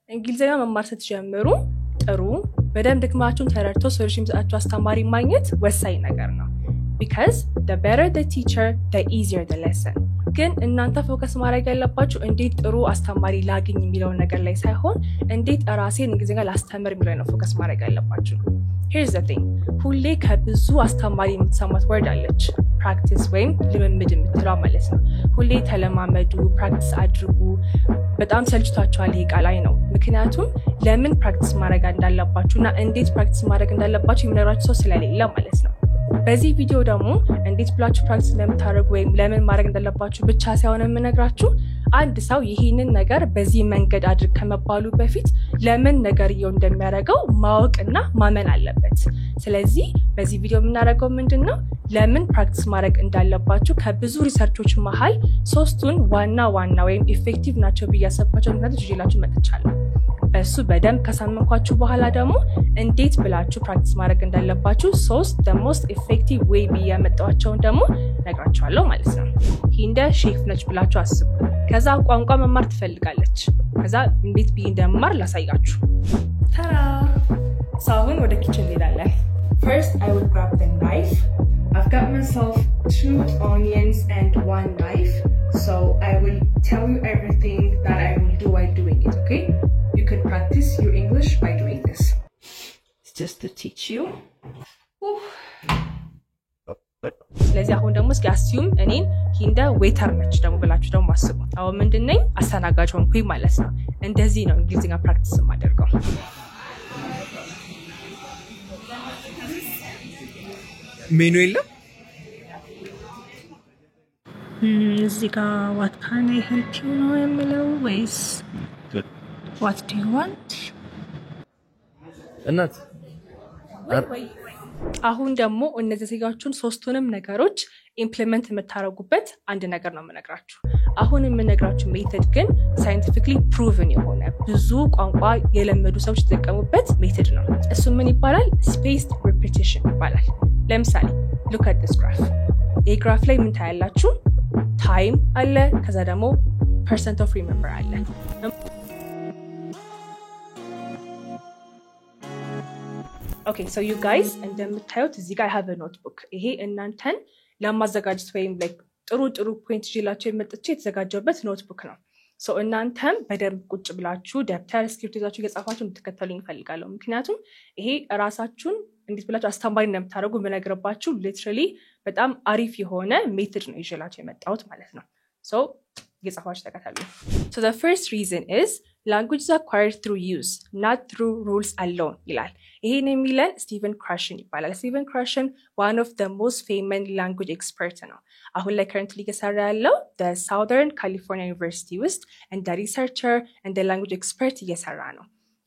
እንግሊዘኛ መማር ስትጀምሩ ጥሩ በደንብ ድክማችሁን ተረድቶ ሶሉሽን የሚሰጣችሁ አስተማሪ ማግኘት ወሳኝ ነገር ነው። because the better the teacher, the easier the lesson. ግን እናንተ ፎከስ ማድረግ ያለባችሁ እንዴት ጥሩ አስተማሪ ላግኝ የሚለው ነገር ላይ ሳይሆን እንዴት ራሴን እንግሊዘኛ ላስተምር የሚለው ነው ፎከስ ማድረግ ያለባችሁ። here's the thing ሁሌ ከብዙ አስተማሪ የምትሰማት ወርድ አለች practice ወይም ልምምድ የምትለው ማለት ነው። ሁሌ ተለማመዱ፣ ፕራክቲስ አድርጉ። በጣም ሰልችቷችኋል ይሄ ቃል አይ ነው። ምክንያቱም ለምን ፕራክቲስ ማድረግ እንዳለባችሁና እንዴት ፕራክቲስ ማድረግ እንዳለባችሁ የሚነግራችሁ ሰው ስለሌለ ማለት ነው። በዚህ ቪዲዮ ደግሞ እንዴት ብላችሁ ፕራክቲስ እንደምታደርጉ ወይም ለምን ማድረግ እንዳለባችሁ ብቻ ሳይሆን የምነግራችሁ አንድ ሰው ይሄንን ነገር በዚህ መንገድ አድርግ ከመባሉ በፊት ለምን ነገርየው እንደሚያደርገው ማወቅና ማመን አለበት። ስለዚህ በዚህ ቪዲዮ የምናደርገው ምንድነው ለምን ፕራክቲስ ማድረግ እንዳለባችሁ ከብዙ ሪሰርቾች መሃል ሶስቱን ዋና ወይም ኢፌክቲቭ ናቸው ብዬ ያሰብኳቸው ምክንያቶች ይዤላችሁ መጥቻለሁ። በሱ በደንብ ከሳመንኳችሁ በኋላ ደግሞ እንዴት ብላችሁ ፕራክቲስ ማድረግ እንዳለባችሁ ሶስት the most effective way ብዬ ያመጣኋቸውን ደግሞ ነግራችኋለሁ ማለት ነው። ሂንደ ሼፍ ነች ብላችሁ አስቡ። ከዛ ቋንቋ መማር ትፈልጋለች። ከዛ እንዴት ብዬ እንደመማር ላሳያችሁ። ተራ ሳሁን ወደ ኪችን እንሄዳለን። First I will grab the knife. I've got myself 2 onions and 1 knife. So I will tell you everything that I will do while doing it, okay? You can practice your English by doing this. It's just to teach you. ስለዚህ አሁን ደግሞ እስኪ አስዩም እኔን ሂንደ ዌተር ነች ደግሞ ብላችሁ ደግሞ አስቡ። አሁን ምንድነኝ አስተናጋጅ ሆንኩኝ ማለት ነው። እንደዚህ ነው እንግሊዝኛ ፕራክቲስ የማደርገው። ሜኑ የለም እዚህ ጋር what can I help you ነው የምለው ወይስ what do you want? እናት አሁን ደግሞ እነዚህ ዜጋዎችን ሶስቱንም ነገሮች ኢምፕሊመንት የምታረጉበት አንድ ነገር ነው የምነግራችሁ። አሁን የምነግራችሁ ሜተድ ግን ሳይንቲፊክሊ ፕሩቭን የሆነ ብዙ ቋንቋ የለመዱ ሰዎች ተጠቀሙበት ሜተድ ነው። እሱ ምን ይባላል? ስፔስድ ሪፒቲሽን ይባላል። ለምሳሌ look at this graph. ይህ ግራፍ ላይ ምን ታያላችሁ? ታይም አለ፣ ከዛ ደግሞ percent of remember አለ። Okay, so you guys እንደምታዩት እዚህ ጋር I have a notebook. ይሄ እናንተን ለማዘጋጀት ወይም like ጥሩ ፖይንት ይላችሁ የመጥቼ የተዘጋጀበት ኖትቡክ ነው። ሶ እናንተም በደንብ ቁጭ ብላችሁ ደብተር ስክሪፕት ይዛችሁ እየጻፋችሁ እንድትከተሉኝ እፈልጋለሁ። ምክንያቱም ይሄ ራሳችሁን እንዴት ብላችሁ አስተማሪ እንደምታደርጉ በነገርባችሁ ሊትራሊ በጣም አሪፍ የሆነ ሜተድ ነው ይዤላችሁ የመጣሁት ማለት ነው። ሶ እየጻፋችሁ ተከተሉኝ። So the first reason is language is acquired through use, not through rules alone ይላል። ይሄን የሚለን ስቲቨን ክራሽን ይባላል። ስቲቨን ክራሽን one of the most famous language experts ነው። አሁን ላይ currently እየሰራ ያለው the Southern California University ውስጥ and the researcher and the language expert እየሰራ ነው።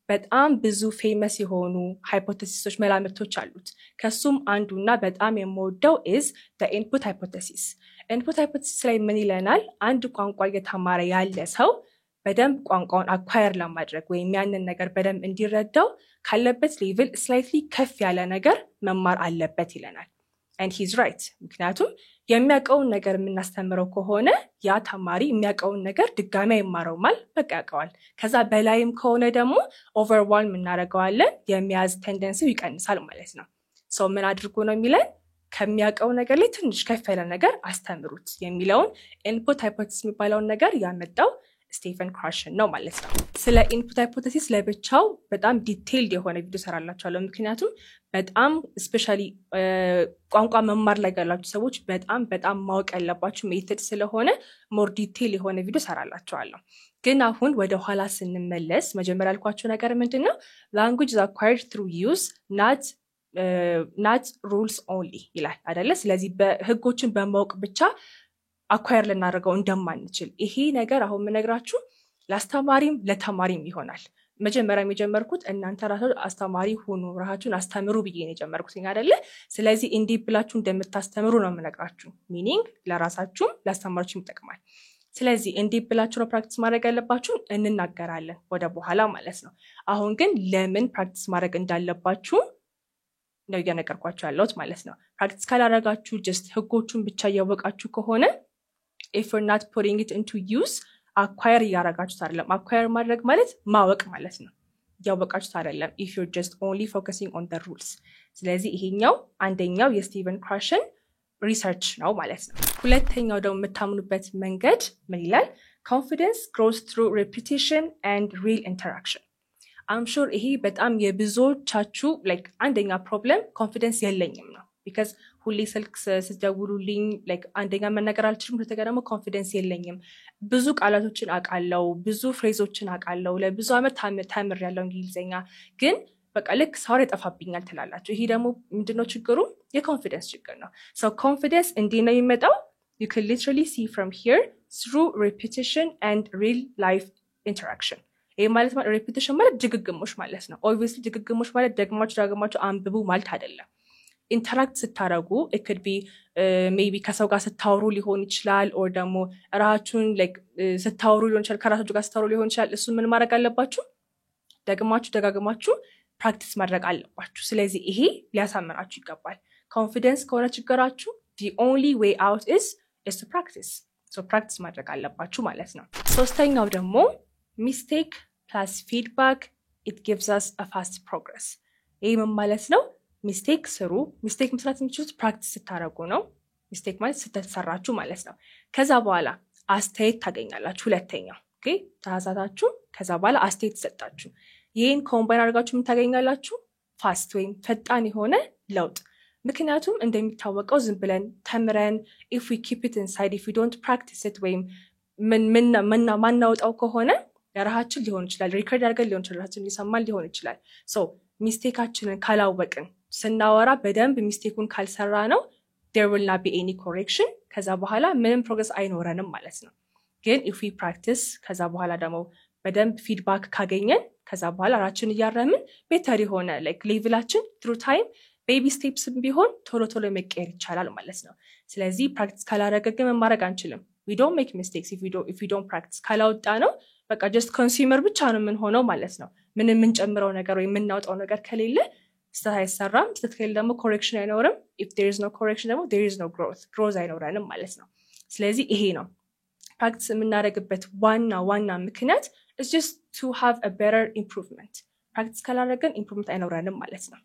በጣም ብዙ ፌመስ የሆኑ ሃይፖቴሲሶች መላምቶች አሉት። ከሱም አንዱና በጣም የምወደው is the input hypothesis. input hypothesis ላይ ምን ይለናል? አንድ ቋንቋ እየተማረ ያለ ሰው በደንብ ቋንቋውን አኳየር ለማድረግ ወይም ያንን ነገር በደንብ እንዲረዳው ካለበት ሌቭል ስላይትሊ ከፍ ያለ ነገር መማር አለበት ይለናል። and he's right. ምክንያቱም የሚያውቀውን ነገር የምናስተምረው ከሆነ ያ ተማሪ የሚያውቀውን ነገር ድጋሚ አይማረውማል፣ በቃ ያውቀዋል። ከዛ በላይም ከሆነ ደግሞ ኦቨርዋልም እናደርገዋለን፣ የሚያዝ ቴንደንሲው ይቀንሳል ማለት ነው። ሶ ምን አድርጎ ነው የሚለን? ከሚያውቀው ነገር ላይ ትንሽ ከፍ ያለ ነገር አስተምሩት የሚለውን ኢንፑት ሃይፖቴሲስ የሚባለውን ነገር ያመጣው ስቲቨን ክራሽን ነው ማለት ነው። ስለ ኢንፑት ሃይፖቴሲስ ለብቻው በጣም ዲቴይልድ የሆነ ቪዲዮ ሰራላችኋለሁ። ምክንያቱም በጣም ስፔሻሊ ቋንቋ መማር ላይ ያላችሁ ሰዎች በጣም ማወቅ ያለባችሁ ሜተድ ስለሆነ ሞር ዲቴይል የሆነ ቪዲዮ ሰራላችኋለሁ። ግን አሁን ወደ ኋላ ስንመለስ መጀመሪያ ያልኳችሁ ነገር ምንድነው? language is acquired through use, not rules only ይላል አይደለ? ስለዚህ በህጎችን በማወቅ ብቻ አኳየር ልናደርገው እንደማንችል ይሄ ነገር አሁን ምነግራችሁ ለአስተማሪም ለተማሪም ይሆናል። መጀመሪያም የጀመርኩት እናንተ ራሳችሁ አስተማሪ ሆኑ ራሳችሁን አስተምሩ ብዬ ነው የጀመርኩት አይደለ? ስለዚህ እንዲህ ብላችሁ እንደምታስተምሩ ነው የምነግራችሁ። ሚኒንግ ለራሳችሁም ለአስተማሪዎችም ይጠቅማል። ስለዚህ እንዲህ ብላችሁ ነው ፕራክቲስ ማድረግ ያለባችሁ እንናገራለን ወደ በኋላ ማለት ነው። አሁን ግን ለምን ፕራክቲስ ማድረግ እንዳለባችሁ ነው እየነገርኳችሁ ያለሁት ማለት ነው። ፕራክቲስ ካላደረጋችሁ ጀስት ህጎቹን ብቻ እያወቃችሁ ከሆነ if you're not putting it into use አኳየር እያረጋችሁት አይደለም። አኳየር ማድረግ ማለት ማወቅ ማለት ነው። እያወቃችሁት አይደለም if you're just only focusing on the rules። ስለዚህ ይሄኛው አንደኛው የስቲቨን ክራሽን ሪሰርች ነው ማለት ነው። ሁለተኛው ደግሞ የምታምኑበት መንገድ ምን ይላል? confidence grows through repetition and real interaction። I'm sure ይሄ በጣም የብዙዎቻችሁ like አንደኛ ፕሮብለም ኮንፊደንስ የለኝም ነው። because ሁሌ ስልክ ስትደውሉልኝ like አንደኛ መናገር አልችልም፣ ሁለተኛ ደግሞ ኮንፊደንስ የለኝም። ብዙ ቃላቶችን አውቃለሁ፣ ብዙ ፍሬዞችን አውቃለሁ፣ ለብዙ ዓመት ተምሬያለሁ እንግሊዝኛ፣ ግን በቃ ልክ ሳወራ ይጠፋብኛል ትላላችሁ። ይሄ ደግሞ ምንድነው ችግሩ? የኮንፊደንስ ችግር ነው። so confidence እንዴት ነው የሚመጣው? you can literally see from here through repetition and real life interaction። ይሄ ማለት repetition ማለት ድግግሞሽ ማለት ነው። obviously ድግግሞሽ ማለት ደግማችሁ አንብቡ ማለት አይደለም። ኢንተራክት ስታረጉ it could be maybe ከሰው ጋር ስታወሩ ሊሆን ይችላል or ደግሞ ራሳችሁን like ስታወሩ ሊሆን ይችላል፣ ከራሳችሁ ጋር ስታወሩ ሊሆን ይችላል። እሱን ምን ማድረግ አለባችሁ? ደጋግማችሁ ፕራክቲስ ማድረግ አለባችሁ። ስለዚህ ይሄ ሊያሳምናችሁ ይገባል። ኮንፊደንስ ከሆነ ችግራችሁ the only way out is to practice። so ፕራክቲስ ማድረግ አለባችሁ ማለት ነው። ሶስተኛው ደግሞ mistake plus feedback it gives us a fast progress። ይሄ ምን ማለት ነው? ሚስቴክ ስሩ። ሚስቴክ መስራት የምትችሉት ፕራክቲስ ስታረጉ ነው። ሚስቴክ ማለት ስተሰራችሁ ማለት ነው። ከዛ በኋላ አስተያየት ታገኛላችሁ። ሁለተኛው ኦኬ፣ ተሳሳታችሁ፣ ከዛ በኋላ አስተያየት ተሰጣችሁ። ይሄን ኮምባይን አድርጋችሁ ምን ታገኛላችሁ? ፋስት ወይም ፈጣን የሆነ ለውጥ። ምክንያቱም እንደሚታወቀው ዝም ብለን ተምረን if we keep it inside if we don't practice it ወይም ማናወጣው ከሆነ ለራሳችን ሊሆን ይችላል፣ ሪከርድ አድርገን ሊሆን ይችላል፣ ራሳችን እየሰማን ሊሆን ይችላል። ሶ ሚስቴካችንን ካላወቅን ስናወራ በደንብ ሚስቴኩን ካልሰራ ነው there will not be any correction። ከዛ በኋላ ምንም ፕሮግረስ አይኖረንም ማለት ነው። ግን if we practice ከዛ በኋላ ደግሞ በደንብ ፊድባክ ካገኘን ከዛ በኋላ ራችን እያረምን ቤተር የሆነ like ሌቭላችን through time baby steps ቢሆን ቶሎ መቀየር ይቻላል ማለት ነው። ስለዚህ ፕራክቲስ ካላረገን ማድረግ አንችልም። we don't make mistakes if we don't practice። ካላወጣ ነው በቃ just consumer ብቻ ነው የምንሆነው ማለት ነው። ምንም የምንጨምረው ነገር ወይ የምናወጣው ነገር ከሌለ ስህተት አይሰራም። ስህተት ከሌለ ደግሞ ኮሬክሽን አይኖርም። if there is no correction ደግሞ there is no growth አይኖረንም ማለት ነው። ስለዚህ ይሄ ነው ፕራክቲስ የምናደርግበት ዋና ምክንያት is just to have a better improvement። ፕራክቲስ ካላደረግን ኢምፕሩቭመንት አይኖረንም ማለት ነው።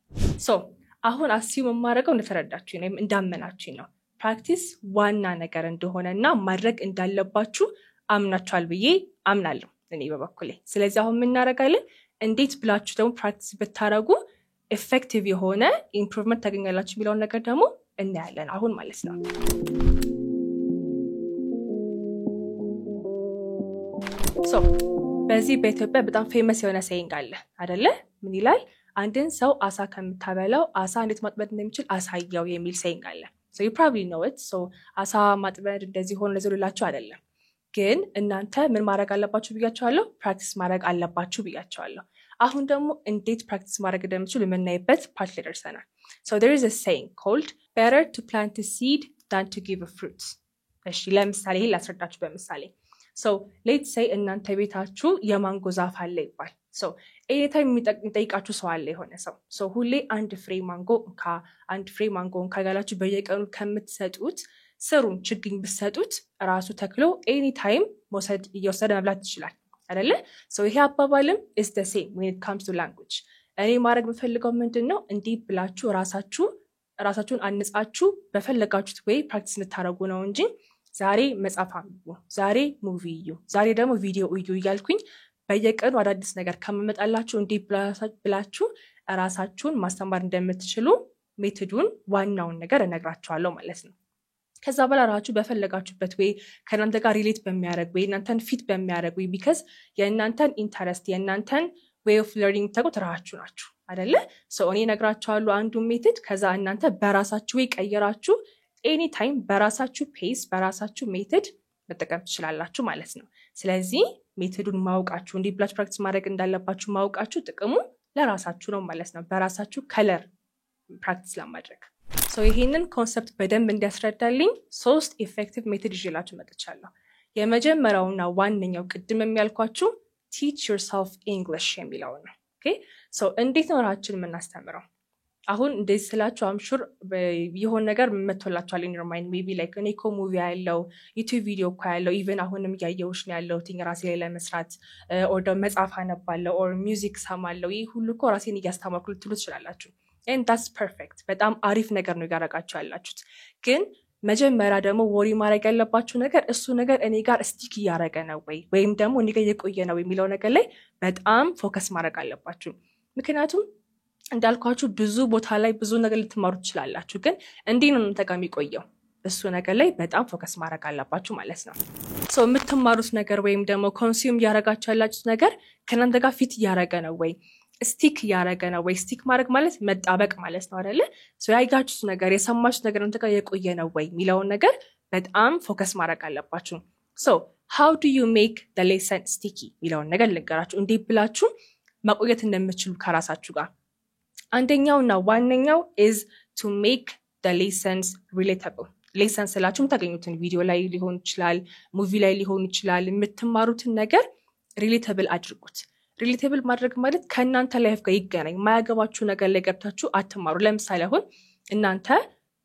so አሁን አስዩም የማደርገው እንደተረዳችሁ ወይም እንዳመናችሁ ነው። ፕራክቲስ ዋና ነገር እንደሆነና ማድረግ እንዳለባችሁ አምናችኋል ብዬ አምናለሁ እኔ በበኩሌ። ስለዚህ አሁን ምን እናደርጋለን? እንዴት ብላችሁ ደግሞ ፕራክቲስ ብታረጉ ኤፌክቲቭ የሆነ ኢምፕሩቭመንት ታገኛላችሁ የሚለውን ነገር ደግሞ እናያለን አሁን ማለት ነው። ሶ በዚህ በኢትዮጵያ በጣም ፌመስ የሆነ ሴይንግ አለ አይደለ? ምን ይላል? አንድን ሰው አሳ ከምታበላው አሳ እንዴት ማጥመድ እንደሚችል አሳያው የሚል ሴይንግ አለ። so you probably know it። so አሳ ማጥመድ እንደዚህ ሆነ ለዘሉላችሁ አይደለም፣ ግን እናንተ ምን ማድረግ አለባችሁ ብያችኋለሁ? ፕራክቲስ ማድረግ አለባችሁ ብያችኋለሁ። አሁን ደግሞ እንዴት ፕራክቲስ ማድረግ እንደምትችሉ የምናይበት ፓርት ላይ ደርሰናል። so there is a saying called better to plant a seed than to give a fruit። እሺ ለምሳሌ ይሄን ላስረዳችሁ በምሳሌ። so let's say እናንተ ቤታችሁ የማንጎ ዛፍ አለ ይባል። so ኤኒታይም የሚጠይቃችሁ ሰው አለ የሆነ ሰው። so ሁሌ አንድ ፍሬ ማንጎ ካጋላችሁ በየቀኑ ከምትሰጡት ስሩን ችግኝ ብትሰጡት ራሱ ተክሎ ኤኒታይም እየወሰደ መብላት ይችላል አይደለ? so ይሄ አባባልም is the same when it comes to language። እኔ ማድረግ የምፈልገው ምንድነው እንዲህ ብላችሁ ራሳችሁን አንጻችሁ በፈለጋችሁት ወይ ፕራክቲስ እንድታረጉ ነው እንጂ ዛሬ መጽሐፍ አንብቡ፣ ዛሬ ሙቪ እዩ፣ ዛሬ ደግሞ ቪዲዮ እዩ እያልኩኝ በየቀኑ አዳዲስ ነገር ከመመጣላችሁ እንዲህ ብላችሁ ራሳችሁን ማስተማር እንደምትችሉ ሜቶዱን ዋናውን ነገር እነግራችኋለሁ ማለት ነው። ከዛ በኋላ ራሳችሁ በፈለጋችሁበት ወይ ከእናንተ ጋር ሪሌት በሚያደርግ ወይ እናንተን ፊት በሚያደርግ ወይ ቢካዝ የእናንተን ኢንተረስት የእናንተን ዌይ ኦፍ ለርኒንግ ተቆጥ ራሳችሁ ናችሁ አይደለ? ሰው እኔ እነግራችኋለሁ አንዱ ሜቶድ፣ ከዛ እናንተ በራሳችሁ ወይ ቀየራችሁ ኤኒ ታይም በራሳችሁ ፔስ በራሳችሁ ሜቶድ መጠቀም ትችላላችሁ ማለት ነው። ስለዚህ ሜቶዱን ማውቃችሁ እንዲህ ብላችሁ ፕራክቲስ ማድረግ እንዳለባችሁ ማውቃችሁ ጥቅሙ ለራሳችሁ ነው ማለት ነው፣ በራሳችሁ ከለር ፕራክቲስ ለማድረግ። ሶ ይሄንን ኮንሰፕት በደንብ እንዲያስረዳልኝ 3 ኢፌክቲቭ ሜቶድ ይዤላችሁ መጥቻለሁ። የመጀመሪያውና ዋነኛው ቅድም የሚያልኳችሁ teach yourself English የሚለው ነው። ኦኬ ሶ እንዴት ነው ራሳችንን የምናስተምረው? አሁን እንደዚህ ስላችሁ አም ሹር የሆነ ነገር መጥቶላችኋል in your mind maybe like እኔ እኮ ሙቪ ያለው ዩቲዩብ ቪዲዮ እኮ ያለው ኢቨን አሁንም እያየሁሽ ነው ያለሁት ራሴ ላይ ለመስራት ኦር ደግሞ መጽሐፍ አነባለሁ ኦር ሚውዚክ ሰማለሁ ይህ ሁሉ እኮ ራሴን እያስተማርኩ ልትሉ ትችላላችሁ and that's perfect በጣም አሪፍ ነገር ነው ያደረጋችሁ ያላችሁት ግን መጀመሪያ ደግሞ ወሪ ማድረግ ያለባችሁ ነገር እሱ ነገር እኔ ጋር ስቲክ እያደረገ ነው ወይም ደግሞ እኔ ጋር የቆየ ነው የሚለው ነገር ላይ በጣም ፎከስ ማድረግ አለባችሁ ምክንያቱም እንዳልኳችሁ ብዙ ቦታ ላይ ብዙ ነገር ልትማሩ ትችላላችሁ ግን እንዴ ነው ተጠቃሚ ቆየው እሱ ነገር ላይ በጣም ፎከስ ማድረግ አለባችሁ ማለት ነው ሶ የምትማሩት ነገር ወይም ደግሞ ኮንሱም ያረጋችሁ ያላችሁት ነገር ከናንተ ጋር ፊት ያረገ ነው ወይ ስቲክ ያረገ ነው ወይ ስቲክ ማድረግ ማለት መጣበቅ ማለት ነው አይደለ ሶ ያይጋችሁት ነገር የሰማችሁት ነገር እናንተ ጋር የቆየ ነው ወይ ሚለውን ነገር በጣም ፎከስ ማድረግ አለባችሁ ሶ how do you make the lesson sticky ሚለውን ነገር ልንገራችሁ እንዴ ብላችሁ ማቆየት እንደምትችሉ ከራሳችሁ ጋር አንደኛውና ዋነኛው is to make the lessons relatable lesson ስላችሁም ታገኙትን ቪዲዮ ላይ ሊሆን ይችላል ሙቪ ላይ ሊሆን ይችላል የምትማሩትን ነገር relatable አድርጉት relatable ማድረግ ማለት ከእናንተ ላይፍ ጋር ይገናኝ ማያገባችሁ ነገር ላይ ገብታችሁ አትማሩ ለምሳሌ አሁን እናንተ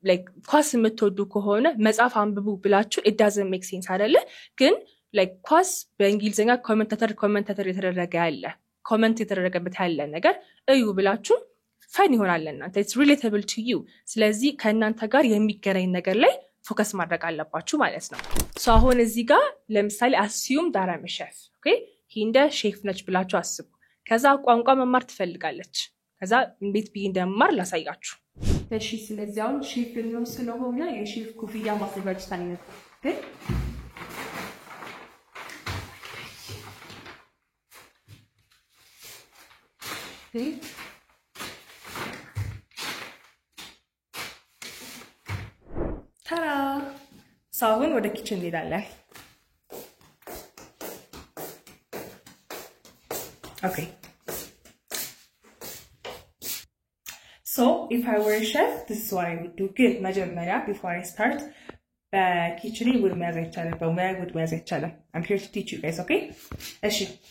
like ኳስ የምትወዱ ከሆነ መጽሐፍ አንብቡ ብላችሁ it doesn't make sense አይደለ ግን like ኳስ በእንግሊዝኛ ኮሜንታተር የተደረገ ያለ ኮሜንት የተደረገበት ያለ ነገር እዩ ብላችሁ ፋይን ይሆናል እናንተ it's relatable to you ስለዚህ ከእናንተ ጋር የሚገናኝ ነገር ላይ ፎከስ ማድረግ አለባችሁ ማለት ነው ሶ አሁን እዚህ ጋር ለምሳሌ assume that I'm a chef okay እንደ ሼፍ ነች ብላችሁ አስቡ ከዛ ቋንቋ መማር ትፈልጋለች ከዛ እንዴት ብዬ እንደማር ላሳያችሁ እሺ ስለዚህ አሁን ሼፍ ነው ስለሆነ የሼፍ ኮፍያ ማዘጋጀት አለኝ okay Ta-da! ሳሁን ወደ ኪችን እንሄዳለን Okay. So, if I were a chef, this is what I would do. Good. Majority before I start, kitchen would I'm here to teach you guys, okay?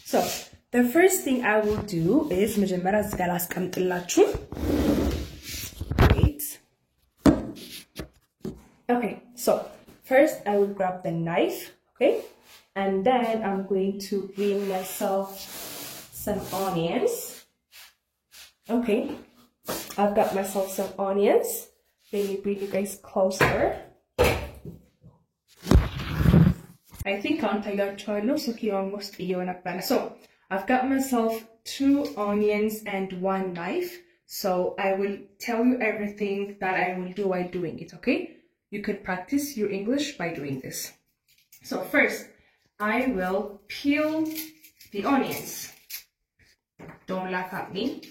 So, the first thing I will do is wait. Okay. So, first I will grab the knife, okay? And then I'm going to bring myself some onions. Okay, I've got myself some onions. Let me bring you guys closer. I think I'm almost so I've got myself 2 onions and 1 knife. So I will tell you everything that I will do while doing it, okay? You could practice your English by doing this. So first, I will peel the onions. Don't laugh at me.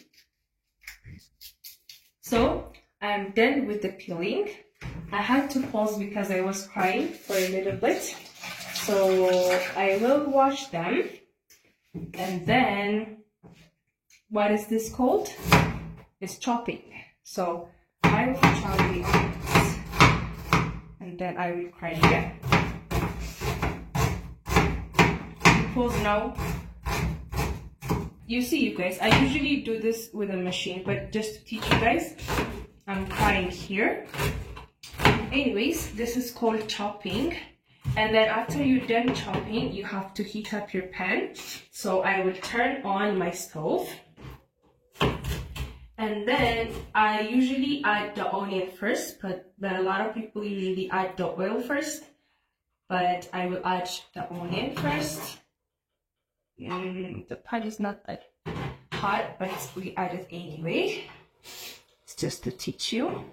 So, I'm done with the peeling. I had to pause because I was crying for a little bit. So, I will wash them. And then, what is this called? It's chopping. So, I will chop the onions. And then I will cry again. Pause now. You see, you guys, I usually do this with a machine, but just to teach you guys, I'm crying here. Anyways, this is called chopping. And then after you're done chopping, you have to heat up your pan. So I will turn on my stove. And then I usually add the onion first, but a lot of people usually add the oil first. But I will add the onion first. The pan is not that hot, but we add it anyway. It's just to teach you.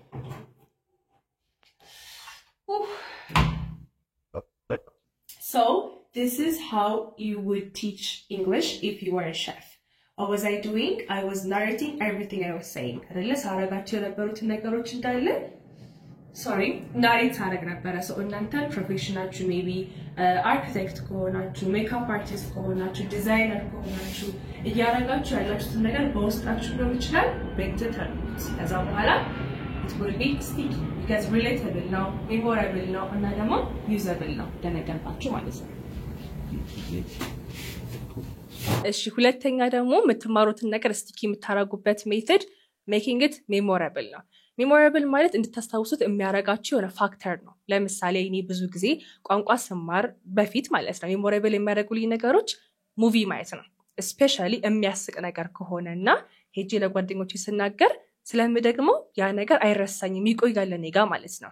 Ooh. So this is how you would teach English if you were a chef. What was I doing? I was narrating everything I was saying. Sorry, narrate ታረግ ነበረ ሰው እናንተ ፕሮፌሽናችሁ ሜቢ አርኪቴክት ከሆናችሁ ሜካፕ አርቲስት ከሆናችሁ ዲዛይነር ከሆናችሁ እያረጋችሁ ያላችሁት ነገር በውስጣችሁ ነው ይችላል በእንትን ታርጉት ከዛ በኋላ it will be sticky because relatable ነው memorable ነው እና ደግሞ usable ነው ደነገርባችሁ ማለት ነው እሺ ሁለተኛ ደግሞ የምትማሩትን ነገር ስቲኪ የምታረጉበት ሜተድ making it memorable ነው። memorable ማለት እንድታስታውሱት የሚያረጋችሁ የሆነ ፋክተር ነው። ለምሳሌ እኔ ብዙ ጊዜ ቋንቋ ስማር በፊት ማለት ነው memorable የሚያደርጉልኝ ነገሮች ሙቪ ማየት ነው። especially የሚያስቅ ነገር ከሆነና ሄጄ ለጓደኞቼ ስናገር ስለምደግመው ያ ነገር አይረሳኝም ይቆያል ለኔ ጋር ማለት ነው።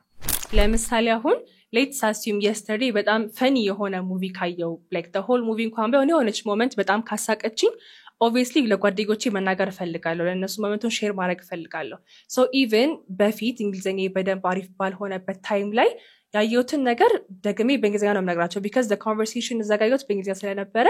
ለምሳሌ አሁን let's assume yesterday በጣም ፈኒ የሆነ ሙቪ ካየው like the whole movie እንኳን ቢሆን የሆነች ሞመንት በጣም ካሳቀችኝ obviously ለጓደኞቼ መናገር ፈልጋለሁ ለነሱ ሞመንቱን ሼር ማድረግ ፈልጋለሁ። so even በፊት እንግሊዘኛ በደንብ አሪፍ ባልሆነበት ታይም ላይ ያየሁትን ነገር ደግሜ በእንግሊዘኛ ነው የምነግራቸው because the conversation ዘጋየሁት በእንግሊዘኛ ስለነበረ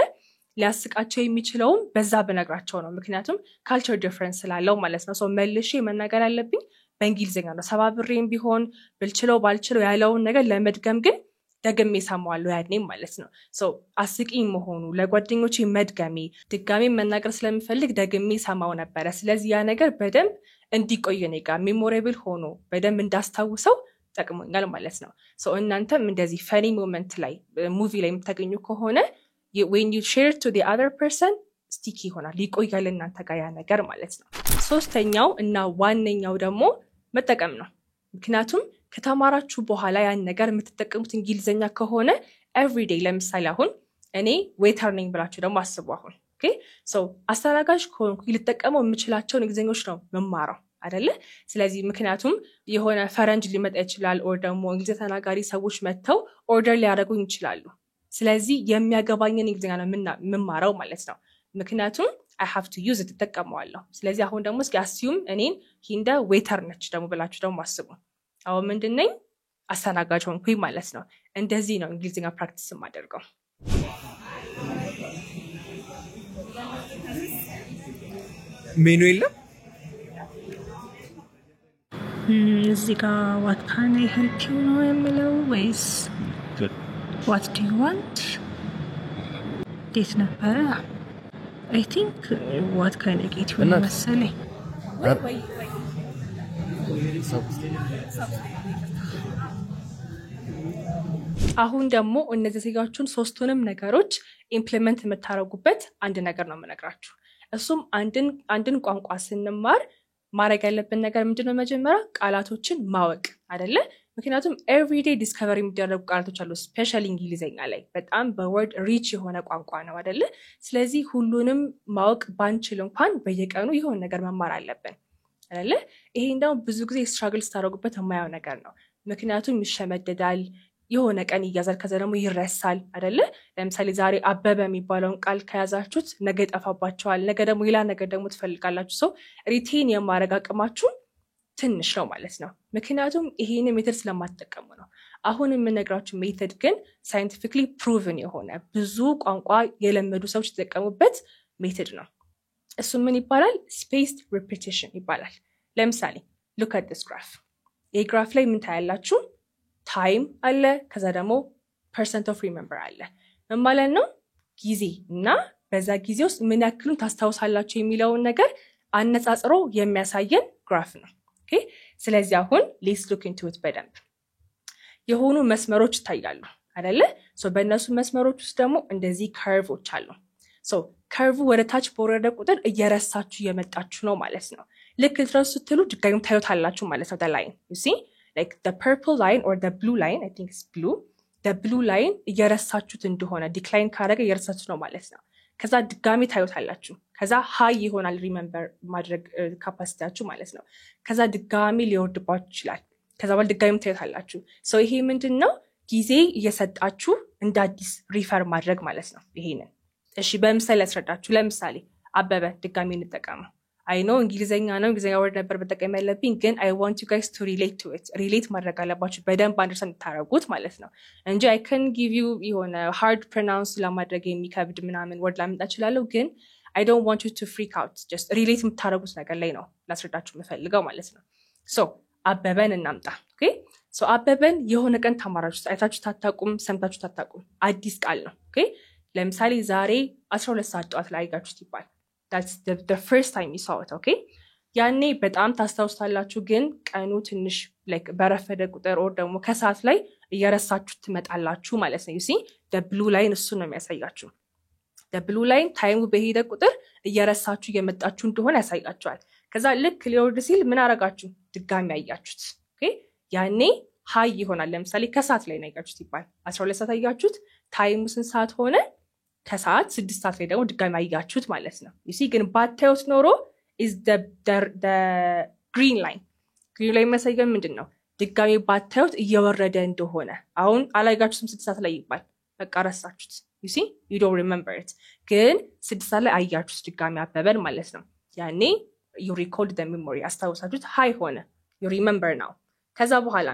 ሊያስቃቸው የሚችለውም በዛ በነግራቸው ነው። ምክንያቱም culture difference ስላለው ማለት ነው። so መልሼ መናገር አለብኝ በእንግሊዘኛ ነው። ሰባብሬም ቢሆን ብልችለው ባልችለው ያለውን ነገር ለመድገም ግን ደግሜ ሰማዋለሁ ያኔም ማለት ነው። so አስቂኝ መሆኑ ለጓደኞቼ መድገሜ ድጋሜ መናገር ስለምፈልግ ደግሜ ሰማው ነበር። ስለዚህ ያ ነገር በደንብ እንዲቆይ ነው ጋር memorable ሆኖ በደንብ እንዳስታውሰው ጠቅሞኛል ማለት ነው። so እናንተም እንደዚህ funny moment ላይ ሙቪ ላይ የምታገኙ ከሆነ when you share to the other person sticky ይሆናል ይቆያል እናንተ ጋር ያ ነገር ማለት ነው። ሶስተኛው እና ዋነኛው ደግሞ መጠቀም ነው። ምክንያቱም ከተማራችሁ በኋላ ያን ነገር የምትጠቀሙት እንግሊዘኛ ከሆነ everyday ለምሳሌ አሁን እኔ ዌተር ነኝ ብላችሁ ደግሞ አስቡ አሁን okay so አስተናጋጅ ከሆንኩ ልጠቀመው የምችላቸውን እንግሊዘኞች ነው መማራው አይደለ? ስለዚህ ምክንያቱም የሆነ ፈረንጅ ሊመጣ ይችላል or ደግሞ እንግሊዘኛ ተናጋሪ ሰዎች መጥተው ኦርደር ሊያደርጉኝ ይችላሉ። ስለዚህ የሚያገባኝን እንግሊዘኛ ነው መማራው ማለት ነው። ምክንያቱም I have to use it ተጠቀመዋለሁ። ስለዚህ አሁን ደግሞ እስኪ assume እኔን ሂንዳ ዌተር ነች ደግሞ ብላችሁ ደግሞ አስቡ። አሁን ምንድነኝ አስተናጋጅ ሆንኩኝ ማለት ነው። እንደዚህ ነው እንግሊዘኛ ፕራክቲስ ማደርገው። ሜኑ የለም እዚህ ጋር what can I help you ነው የሚለው ወይስ what do you want? እንዴት ነበረ? I think what can I get you መሰለኝ። አሁን ደግሞ እነዚህ ዜጋዎችን ሶስቱንም ነገሮች ኢምፕሊመንት የምታረጉበት አንድ ነገር ነው የምነግራችሁ። እሱም አንድን ቋንቋ ስንማር ማድረግ ያለብን ነገር ምንድነው? መጀመሪያ ቃላቶችን ማወቅ አይደለ? ምክንያቱም ኤቭሪዴይ ዲስከቨሪ የሚደረጉ ቃላቶች አሉ ስፔሻሊ እንግሊዘኛ ላይ በጣም በወርድ ሪች የሆነ ቋንቋ ነው አይደለ? ስለዚህ ሁሉንም ማወቅ ባንችል እንኳን በየቀኑ የሆነ ነገር መማር አለብን አይደለ? ይሄ እንደው ብዙ ጊዜ ስትራግል ስታደርጉበት የማየው ነገር ነው። ምክንያቱም ይሸመደዳል የሆነ ቀን ይያዛል ከዛ ደግሞ ይረሳል አይደለ? ለምሳሌ ዛሬ አበበ የሚባለውን ቃል ከያዛችሁት ነገ ይጠፋባችኋል። ነገ ደግሞ ሌላ ነገር ደግሞ ትፈልጋላችሁ። ሰው ሪቴን የማድረግ አቅማችሁ ትንሽ ነው ማለት ነው። ምክንያቱም ይሄን ሜተድ ስለማትጠቀሙ ነው። አሁን የምነግራችሁ ሜተድ ግን ሳይንቲፊክሊ ፕሩቭን የሆነ ብዙ ቋንቋ የለመዱ ሰዎች የተጠቀሙበት ሜተድ ነው። እሱ ምን ይባላል? ስፔስድ ሪፒቲሽን ይባላል። ለምሳሌ look at this graph። ይህ ግራፍ ላይ ምን ታያላችሁ? ታይም አለ ከዛ ደግሞ percent of remember አለ። ምን ማለት ነው? ጊዜ እና በዛ ጊዜ ውስጥ ምን ያክሉን ታስታውሳላችሁ የሚለውን ነገር አነጻጽሮ የሚያሳየን ግራፍ ነው። ኦኬ ስለዚህ አሁን let's look into it በደንብ የሆኑ መስመሮች ይታያሉ አይደለ? በእነሱ መስመሮች ውስጥ ደግሞ እንደዚህ ከርቮች አሉ። ከርቭ ወደ ታች በወረደ ቁጥር እየረሳችሁ እየመጣችሁ ነው ማለት ነው። ልክ ልትረሱ ስትሉ ድጋሚ ታዩታላችሁ ማለት ነው። the line you see like the purple line or the blue line, I think it's blue, the blue line እየረሳችሁት እንደሆነ ዲክላይን ካደረገ እየረሳችሁት ነው ማለት ነው። ከዛ ድጋሚ ታዩታላችሁ። ከዛ ሃይ ይሆናል ሪሜምበር ማድረግ ካፓሲቲያችሁ ማለት ነው። ከዛ ድጋሚ ሊወርድባችሁ ይችላል። ከዛ በኋላ ድጋሚ ታዩታላችሁ። ይሄ ምንድነው? ጊዜ እየሰጣችሁ እንደ አዲስ ሪፈር ማድረግ ማለት ነው ይሄንን። እሺ በምሳሌ ያስረዳችሁ። ለምሳሌ አበበ ድጋሚ እንጠቀመው። I know እንግሊዘኛ ነው እንግሊዘኛ ወርድ ነበር በጠቀም ያለብኝ ግን I want you guys to relate to it። relate ማድረግ አለባችሁ በደንብ አንደርስታንድ ታረጉት ማለት ነው እንጂ I can give you የሆነ hard pronounce ለማድረግ የሚከብድ ምናምን ወርድ ላምጣ እችላለሁ ግን I don't want you to freak out. just relate የምታረጉት ነገር ላይ ነው ላስረዳችሁ የምፈልገው ማለት ነው። አበበን እናምጣ። ኦኬ አበበን የሆነ ቀን ተማራችሁ አይታችሁ ታጣቁም ሰምታችሁ ታጣቁም አዲስ ቃል ነው። ኦኬ ለምሳሌ ዛሬ 12 ሰዓት ጠዋት ላይ አያችሁት ይባል that's the first time you saw it. okay ያኔ በጣም ታስታውሳላችሁ ግን ቀኑ ትንሽ like በረፈደ ቁጥር or ደግሞ ከሰዓት ላይ እየረሳችሁ ትመጣላችሁ ማለት ነው። you see the blue line እሱ ነው የሚያሳያችሁ። the blue line ታይሙ በሄደ ቁጥር እየረሳችሁ እየመጣችሁ እንደሆነ ያሳያችኋል። ከዛ ልክ ሊወርድ ሲል ምን አረጋችሁ ድጋሚ አያችሁት ኦኬ ያኔ ሃይ ይሆናል ለምሳሌ ከሰዓት ላይ ነው ያያችሁት ይባል 12 ሰዓት አያችሁት ታይሙ ስንት ሰዓት ሆነ ከሰዓት 6 ሰዓት ላይ ደግሞ ድጋሚ አያችሁት ማለት ነው you see ግን ባታዩት ኖሮ is the green line የሚያሳየው ምንድነው ድጋሚ ባታዩት እየወረደ እንደሆነ አሁን አላያችሁትም 6 ሰዓት ላይ ይባል በቃ ረሳችሁት you see you don't remember it ግን 6 ሰዓት ላይ አያችሁት ድጋሚ አበበን ማለት ነው ያኔ you recalled the memory አስታውሳችሁት ሃይ ሆነ you remember now ከዛ በኋላ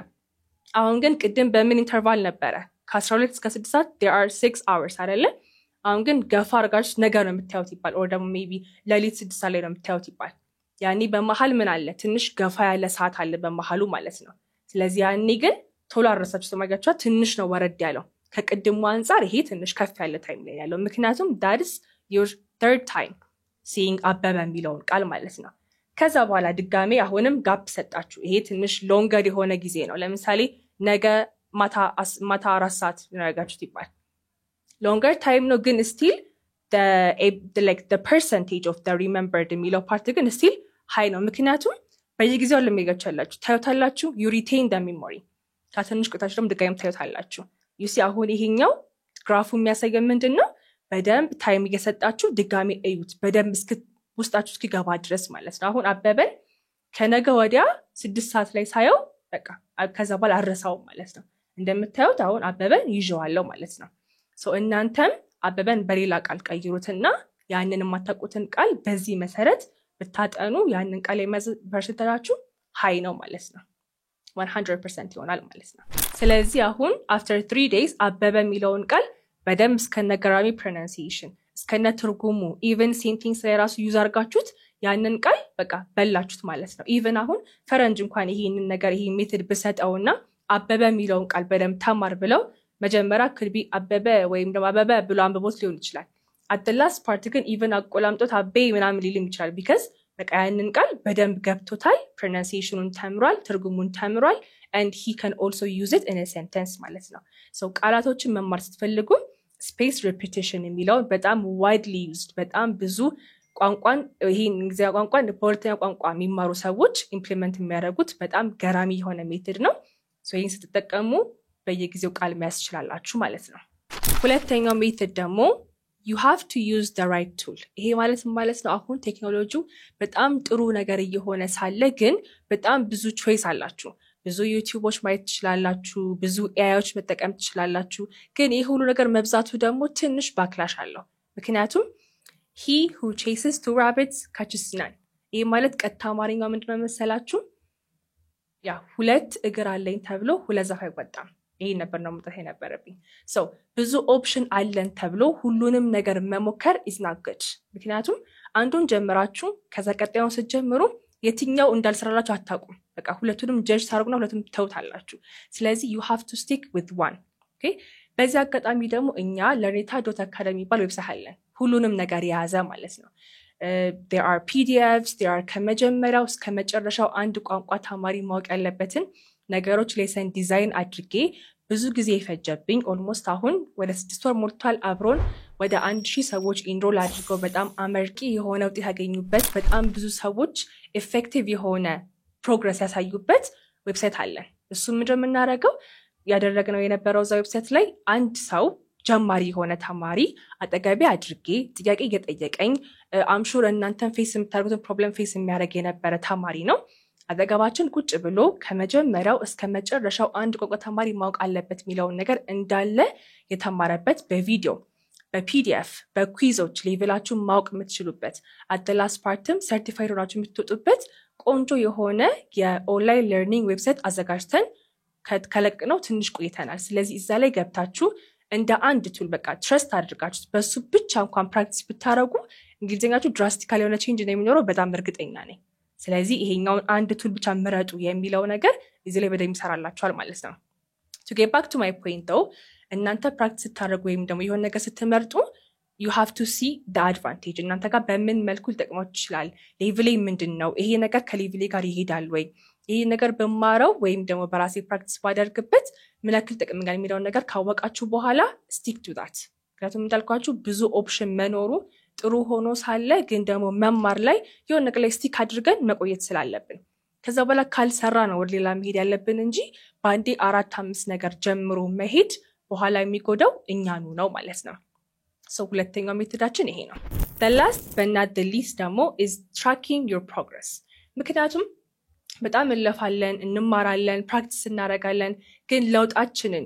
አሁን ግን ቅድም በምን ኢንተርቫል ነበረ ከ12 እስከ 6 ሰዓት there are 6 hours አይደለ አሁን ግን ገፋ አርጋችሁ ነገር ነው የምታዩት ይባል or ደግሞ maybe ለሊት 6 ሰዓት ላይ ነው የምታዩት ይባል ያኔ በመሃል ምን አለ ትንሽ ገፋ ያለ ሰዓት አለ በመሃሉ ማለት ነው ስለዚህ ያኔ ግን ቶሎ አረሳችሁ ተማጋችሁ ትንሽ ነው ወረድ ያለው ከቅድሙ አንፃር ይሄ ትንሽ ከፍ ያለ ታይም ላይ ያለው ምክንያቱም that is your third time seeing አበበ የሚለውን ቃል ማለት ነው ከዛ በኋላ ድጋሜ አሁንም ጋፕ ሰጣችሁ ይሄ ትንሽ ሎንገር የሆነ ጊዜ ነው ለምሳሌ ነገ ማታ 4 ሰዓት ያረጋችሁት ይባል longer time ነው ግን still the percentage of the remembered የሚለው ፓርት ግን still high ነው ምክንያቱም በየጊዜው ለሚገቻላችሁ ታዩታላችሁ you retain the memory ከትንሽ ቆይታችሁ ደግሞ ድጋሜም ታዩታላችሁ you see አሁን ይሄኛው ግራፉ የሚያሳየው ምንድነው በደንብ ታይም እየሰጣችሁ ድጋሜ እዩት በደንብ ውስጣችሁ እስኪገባ ድረስ ማለት ነው አሁን አበበን ከነገ ወዲያ 6 ሰዓት ላይ ሳየው በቃ ከዛ በኋላ አረሳው ማለት ነው እንደምታዩት አሁን አበበን ይዤዋለሁ ማለት ነው ሶ እናንተም አበበን በሌላ ቃል ቀይሩትና ያንን የማታውቁትን ቃል በዚህ መሰረት ብታጠኑ ያንን ቃል የመዘርሽታችሁ ሃይ ነው ማለት ነው 100% ይሆናል ማለት ነው ስለዚህ አሁን after 3 days አበበ የሚለውን ቃል በደንብ እስከነገራሚ pronunciation እስከነ ትርጉሙ even sentences ላይ ራሱ ዩዝ አርጋችሁት ያንን ቃል በቃ በላችሁት ማለት ነው even አሁን ፈረንጅ እንኳን ይሄንን ነገር ይሄ ሜተድ በሰጠውና አበበ የሚለውን ቃል በደንብ ተማር ብለው መጀመሪያ ክልቢ አበበ ወይም ደግሞ አበበ ብሎ አንብቦት ሊሆን ይችላል at the last part ግን even አቆላምጦት አበበ ምናምን ሊልም ይችላል because በቃ ያንን ቃል በደንብ ገብቶታል pronunciationን ተምሯል ትርጉሙን ተምሯል and he can also use it in a sentence ማለት ነው so ቃላቶችን መማር ስትፈልጉ space repetition የሚለው በጣም widely used በጣም ብዙ ቋንቋን ይሄን እንግሊዝኛ ቋንቋን በሁለተኛ ቋንቋ የሚማሩ ሰዎች ኢምፕሊመንት የሚያደርጉት በጣም ገራሚ የሆነ ሜተድ ነው ሶ ይሄን ስትጠቀሙ በየጊዜው ቃል የሚያስችላላችሁ ማለት ነው ሁለተኛው ሜተድ ደግሞ you have to use the right tool ይሄ ማለት ነው አሁን ቴክኖሎጂው በጣም ጥሩ ነገር እየሆነ ሳለ ግን በጣም ብዙ choice አላችሁ ብዙ ዩቲዩቦች ማየት ትችላላችሁ ብዙ ኤአይዎች መጠቀም ትችላላችሁ ግን ይሄ ሁሉ ነገር መብዛቱ ደግሞ ትንሽ ባክላሽ አለው ምክንያቱም he who chases two rabbits catches none ይሄ ማለት ቀጥታ አማርኛው ምንድነው መሰላችሁ ያ ሁለት እግር አለኝ ተብሎ ሁለት ዛፍ አይወጣም ይሄ ነበር ነው መጣ የነበረብኝ so ብዙ ኦፕሽን አለን ተብሎ ሁሉንም ነገር መሞከር is not good ምክንያቱም አንዱን ጀምራችሁ ከዛ ቀጣዩን ስትጀምሩ የትኛው እንዳልሰራላችሁ አታውቁም በቃ ሁለቱንም ጀጅ ታርጉና ሁለቱንም ተውታላችሁ ስለዚህ you have to stick with one okay በዚህ አጋጣሚ ደግሞ እኛ learneta.academy ባል ዌብሳይት አለን ሁሉንም ነገር የያዘ ማለት ነው there are PDFs there are ከመጀመሪያው እስከ መጨረሻው አንድ ቋንቋ ተማሪ ማወቅ ያለበትን ነገሮች ሌሰን ዲዛይን አድርጌ ብዙ ጊዜ ይፈጀብኝ ኦልሞስት አሁን ወደ 6 ወር ሞልቷል አብሮን ወደ 1000 ሰዎች ኢንሮል አድርገው በጣም አመርቂ የሆነ ውጤት ያገኙበት በጣም ብዙ ሰዎች ኢፌክቲቭ የሆነ ፕሮግረስ ያሳዩበት ዌብሳይት አለን እሱ ምንድነው የምናደርገው ያደረግነው የነበረው እዛ ዌብሳይት ላይ አንድ ሰው ጀማሪ የሆነ ተማሪ አጠገቤ አድርጌ ጥያቄ እየጠየቀኝ አምሹር እናንተን ፌስ የምታደርጉትን ፕሮብለም ፌስ የሚያደርግ የነበረ ተማሪ ነው አጠገባችን ቁጭ ብሎ ከመጀመሪያው እስከ መጨረሻው አንድ ቋንቋ ተማሪ ማወቅ አለበት የሚለውን ነገር እንዳለ የተማረበት በቪዲዮ በፒዲኤፍ በኩዊዞች ሌቭላችሁ ማወቅ የምትችሉበት አደላስ ፓርትም ሰርቲፋይድ ሆናችሁ የምትወጡበት ቆንጆ የሆነ የኦንላይን ለርኒንግ ዌብሳይት አዘጋጅተን ከለቅነው ትንሽ ቆይተናል ስለዚህ እዛ ላይ ገብታችሁ እንደ አንድ ቱል በቃ ትረስት አድርጋችሁ በሱ ብቻ እንኳን ፕራክቲስ ብታረጉ እንግሊዝኛችሁ ድራስቲካሊ የሆነ ቼንጅ ነው የሚኖረው በጣም እርግጠኛ ነኝ ስለዚህ ይሄኛውን አንድ ቱል ብቻ ምረጡ የሚለው ነገር እዚህ ላይ በደንብ ይሰራላችኋል ማለት ነው to get back to my point though እናንተ ፕራክቲስ ታደርጉ ወይም ደግሞ የሆነ ነገር ስትመርጡ you have to see the advantage እናንተ ጋር በምን መልኩ ሊጠቅማችሁ ይችላል ሌቭሌ ምንድነው ይሄ ነገር ከሌቭሌ ጋር ይሄዳል ወይ ይሄ ነገር በማራው ወይም ደግሞ በራሴ ፕራክቲስ ባደርግበት ምን ያክል ጥቅም የሚለው ነገር ካወቃችሁ በኋላ stick to that ምክንያቱም እንዳልኳችሁ ብዙ ኦፕሽን መኖሩ ጥሩ ሆኖ ሳለ ግን ደግሞ መማር ላይ የሆነ ነገር ላይ ስቲክ አድርገን መቆየት ስላለብን ከዛ በኋላ ካልሰራ ነው ወደ ሌላ መሄድ ያለብን እንጂ በአንዴ 4-5 ነገር ጀምሮ መሄድ በኋላ የሚጎዳው እኛኑ ነው ማለት ነው። ሁለተኛው ሜቶዳችን ይሄ ነው። the last but not the least ደግሞ is tracking your progress። ምክንያቱም በጣም እንለፋለን፣ እንማራለን፣ ፕራክቲስ እናደርጋለን፣ ግን ለውጣችንን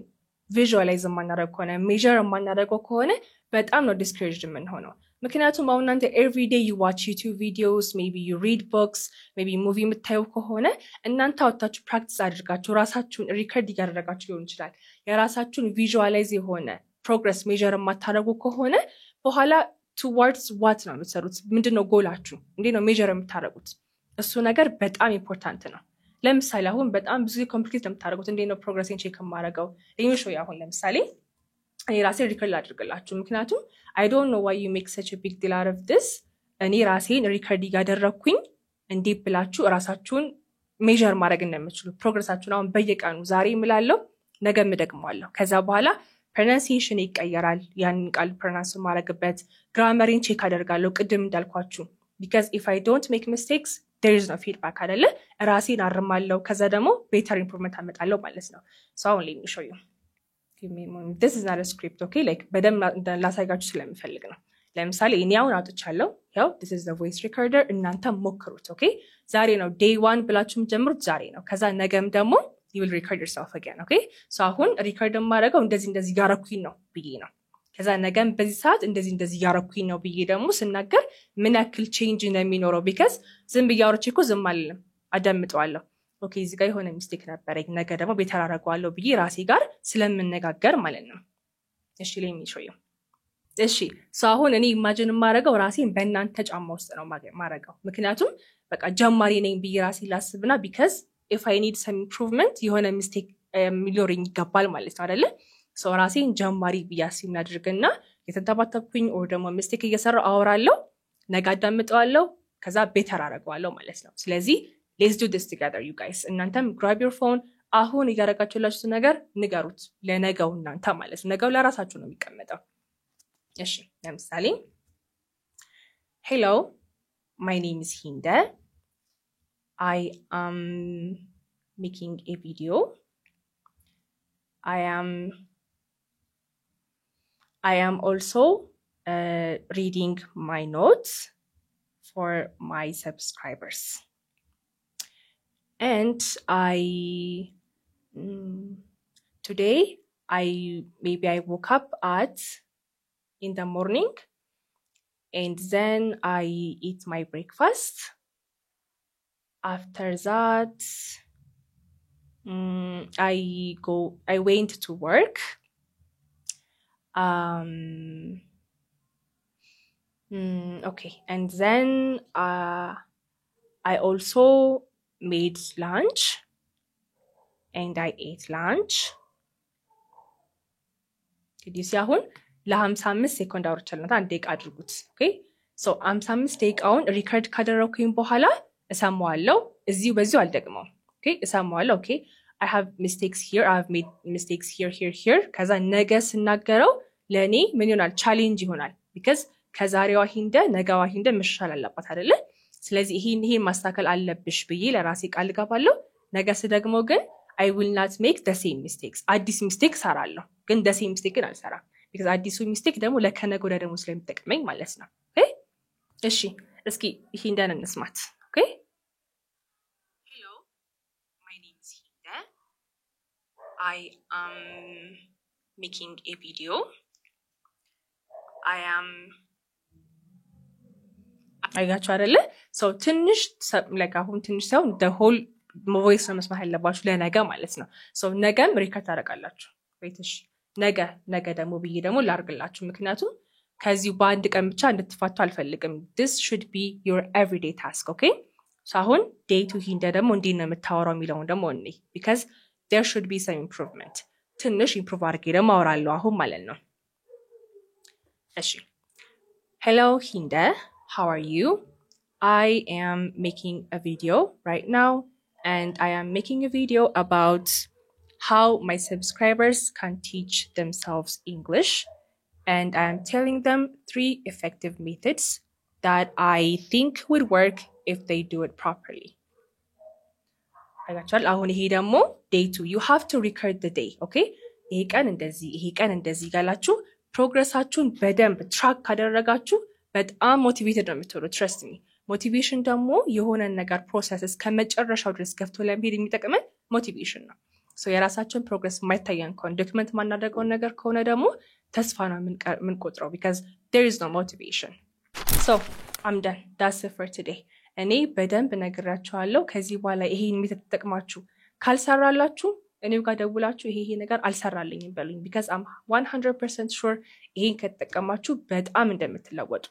ቪዥዋላይዝ የማናደርግ ከሆነ ሜዥር የማናደርገው ከሆነ በጣም ነው ዲስከሬጅድ የምንሆነው። ምክንያቱም አሁን እናንተ ኤቭሪ ዴይ ዩ ዋች ዩቲዩብ ቪዲዮስ ሜቢ ዩ ሪድ ቡክስ ሜቢ ሙቪ የምታዩ ከሆነ እናንተ አውጥታችሁ ፕራክቲስ አድርጋችሁ ራሳችሁን ሪከርድ እያደረጋችሁ ሊሆን ይችላል። የራሳችሁን ቪዥዋላይዝ የሆነ ፕሮግረስ ሜዥር የማታደርጉ ከሆነ በኋላ ቱዋርድስ ዋት ነው የምትሰሩት? ምንድነው ጎላችሁ? እንዴት ነው ሜዥር የምታደርጉት? እሱ ነገር በጣም ኢምፖርታንት ነው። ለምሳሌ አሁን በጣም ብዙ ኮምፕሊኬት የምታደርጉት እንዴት ነው ፕሮግረሴን ቼክ የማደርገው? ሾው አሁን ለምሳሌ እኔ ራሴ ሪከርድ አድርግላችሁ። ምክንያቱም I don't know why you make such a big deal out of this። እኔ ራሴን ሪከርድ እያደረግኩኝ እንዲህ ብላችሁ ራሳችሁን ሜዥር ማድረግ እንደምትችሉ ፕሮግረሳችሁን አሁን በየቀኑ ዛሬ እምላለሁ ነገ እደግመዋለሁ። ከዛ በኋላ ፕሮናንሲዬሽን ይቀየራል። ያንን ቃል ፕሮናንስ ማድረግበት ግራመሪን ቼክ አደርጋለሁ ቅድም እንዳልኳችሁ። because if I don't make mistakes there is no feedback አይደለ? ራሴን አርማለሁ። ከዛ ደግሞ better improvement አመጣለሁ ማለት ነው። so አሁን let me show you. this is not a script, okay? like በደንብ ላሳያችሁ ስለምፈልግ ነው። ለምሳሌ እኔ አሁን አውጥቻለሁ። ያው this is the voice recorder። እናንተ ሞክሩት። okay? ዛሬ ነው day 1 ብላችሁ የምትጀምሩት ዛሬ ነው። ከዛ ነገም ደግሞ you will record yourself again, okay? so አሁን ሪከርድ የማደርገው እንደዚህ ያረኩኝ ነው ብዬ ነው። ከዛ ነገም በዚህ ሰዓት እንደዚህ ያረኩኝ ነው ብዬ ደግሞ ስናገር ምን ያክል ቼንጅ እንደሚኖረው because ዝም ብዬ አውርቼ እኮ ዝም አልልም፣ አዳምጠዋለሁ። ኦኬ እዚህ ጋር የሆነ ሚስቴክ ነበረኝ ነገ ደግሞ ቤተር አደርገዋለሁ ብዬ ራሴ ጋር ስለምነጋገር ማለት ነው። እሺ let me show you። እሺ አሁን እኔ ኢማጂን የማደርገው ራሴን በእናንተ ጫማ ውስጥ ነው ማረጋው። ምክንያቱም በቃ ጀማሪ ነኝ ብዬ ራሴ ላስብና because if I need some improvement የሆነ ሚስቴክ ሊኖረኝ ይገባል ማለት ነው አይደለ? ራሴን ጀማሪ ብዬ አስብ አድርግና የተንተባተብኩኝ or ደግሞ ሚስቴክ እየሰራው አወራለሁ፣ ነገ አዳምጠዋለሁ፣ ከዛ ቤተር አደርገዋለሁ ማለት ነው። ስለዚህ let's do this together you guys። እናንተም grab your phone አሁን እያደረጋችሁላችሁ ነገር ንገሩት ለነገው እናንተ ማለት ነው። ነገው ለራሳችሁ ነው የሚቀመጠው። እሺ ለምሳሌ hello my name is Hinde I am making a video I am also reading my notes for my subscribers and today I woke up in the morning and then I eat my breakfast. After that I went to work. Okay, and then I also made lunch and I ate lunch. Did you see አሁን ለ55 ሴኮንድ አውርቻለሁ። አንድ ደቂቃ አድርጉት። ኦኬ ሶ 55 ደቂቃውን ሪከርድ ካደረኩኝ በኋላ እሰማዋለሁ። በዚሁ አልደግመው። ኦኬ እሰማዋለሁ። ኦኬ I have mistakes here, I have made mistakes here ከዛ ነገ ስናገረው ለኔ ምን ይሆናል? ቻሌንጅ ይሆናል። because ከዛሬዋ ሂንደ ነገዋ ሂንደ መሻሻል አለባት አይደለ? ስለዚህ ይሄን ማስተካከል አለብሽ ብዬ ለራሴ ቃል ገባለሁ። ነገ ስደግሞ ግን I will not make the same mistakes። አዲስ ሚስቴክ ሰራለሁ ግን the same mistake ግን አልሰራም። because አዲሱ ሚስቴክ ደግሞ ለከነገ ወዲያ ደግሞ ስለሚጠቅመኝ ማለት ነው። ኦኬ እሺ እስኪ ሂንደን እንስማት። ኦኬ hello my name is Hinde I am making a video አይጋችሁ አይደለ? ትንሽ አሁን ትንሽ ሰው the whole voice ነው መስማት ያለባችሁ ለነገ ማለት ነው። ነገም ሪከርድ ታደርጋላችሁ። ወይትሽ ነገ ደግሞ ብዬ ደግሞ ላርግላችሁ። ምክንያቱም ከዚሁ በአንድ ቀን ብቻ እንድትፋቱ አልፈልግም። this should be your everyday task, okay? አሁን day to ሂንደ ደግሞ እንዴት ነው የምታወራው የሚለውን ደግሞ እኔ because there should be some improvement። ትንሽ improve አድርጌ ደግሞ አወራለሁ አሁን ማለት ነው። እሺ hello Hinde, how are you? I am making a video right now and I am making a video about how my subscribers can teach themselves English and I'm telling them 3 effective methods that I think would work if they do it properly. አይጋቻል አሁን ይሄ ደግሞ day 2 you have to record the day okay ይሄ ቀን እንደዚህ ጋላችሁ ፕሮግረሳችሁን በደንብ ትራክ ካደረጋችሁ በጣም ሞቲቬትድ ነው የምትሆኑት trust me ሞቲቬሽን ደግሞ የሆነ ነገር ፕሮሰስ እስከመጨረሻው ድረስ ገፍቶ ለመሄድ የሚጠቅመን ሞቲቬሽን ነው so የራሳችን ፕሮግረስ ማይታየን ከሆነ ዶክመንት ማናደርገው ነገር ከሆነ ደግሞ ተስፋ ነው የምንቆጥረው because there is no motivation so I'm done that's it for today እኔ በደንብ ነግራችኋለሁ ከዚህ በኋላ ይሄን ሜተድ ተጠቅማችሁ ካልሰራላችሁ እኔው ጋር ደውላችሁ ይሄ ነገር አልሰራልኝም በሉኝ because I'm 100% sure ይሄን ከተጠቀማችሁ በጣም እንደምትለወጡ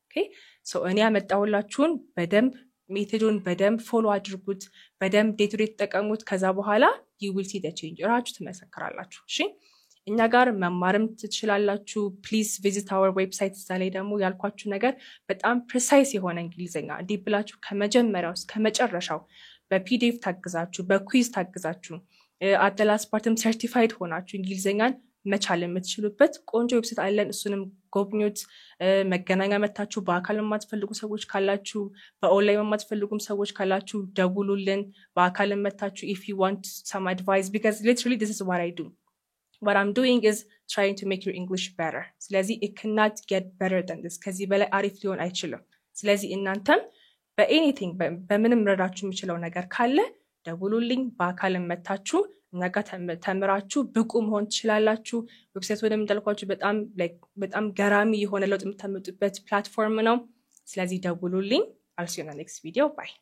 okay so እኔ ያመጣሁላችሁን በደንብ ሜተዱን በደንብ ፎሎ አድርጉት በደንብ ዴይ ቱ ዴይ ተጠቀሙት ከዛ በኋላ you will see the change ራችሁ ትመሰክራላችሁ እሺ እኛ ጋር መማርም ትችላላችሁ please visit our website ላይ ደግሞ ያልኳችሁ ነገር በጣም precise የሆነ እንግሊዘኛ እንዲህ ብላችሁ ከመጀመሪያው እስከ መጨረሻው በፒዲኤፍ ታግዛችሁ በኩዊዝ ታግዛችሁ at the last partum certified ሆናችሁ እንግሊዘኛን መቻል የምትችሉበት ቆንጆ ዌብሳይት አለን እሱንም ጎብኙት መገናኛ መታችሁ በአካል የማትፈልጉ ሰዎች ካላችሁ በኦንላይን የማትፈልጉም ሰዎች ካላችሁ ደውሉልን በአካል መታችሁ if you want some advice because literally this is what I do what I'm doing is trying to make your English better ስለዚህ it cannot get better than this ከዚህ በላይ አሪፍ ሊሆን አይችልም ስለዚህ እናንተም በኤኒቲንግ በምንም ረዳችሁ የምችለው ነገር ካለ ደውሉልኝ በአካል መታችሁ እናጋ ተምራችሁ ብቁ መሆን ትችላላችሁ ዌብሳይት ወደም እንዳልኳችሁ በጣም ገራሚ የሆነ ለውጥ የምታመጡበት ፕላትፎርም ነው ስለዚህ ደውሉልኝ I'll see you in the next video bye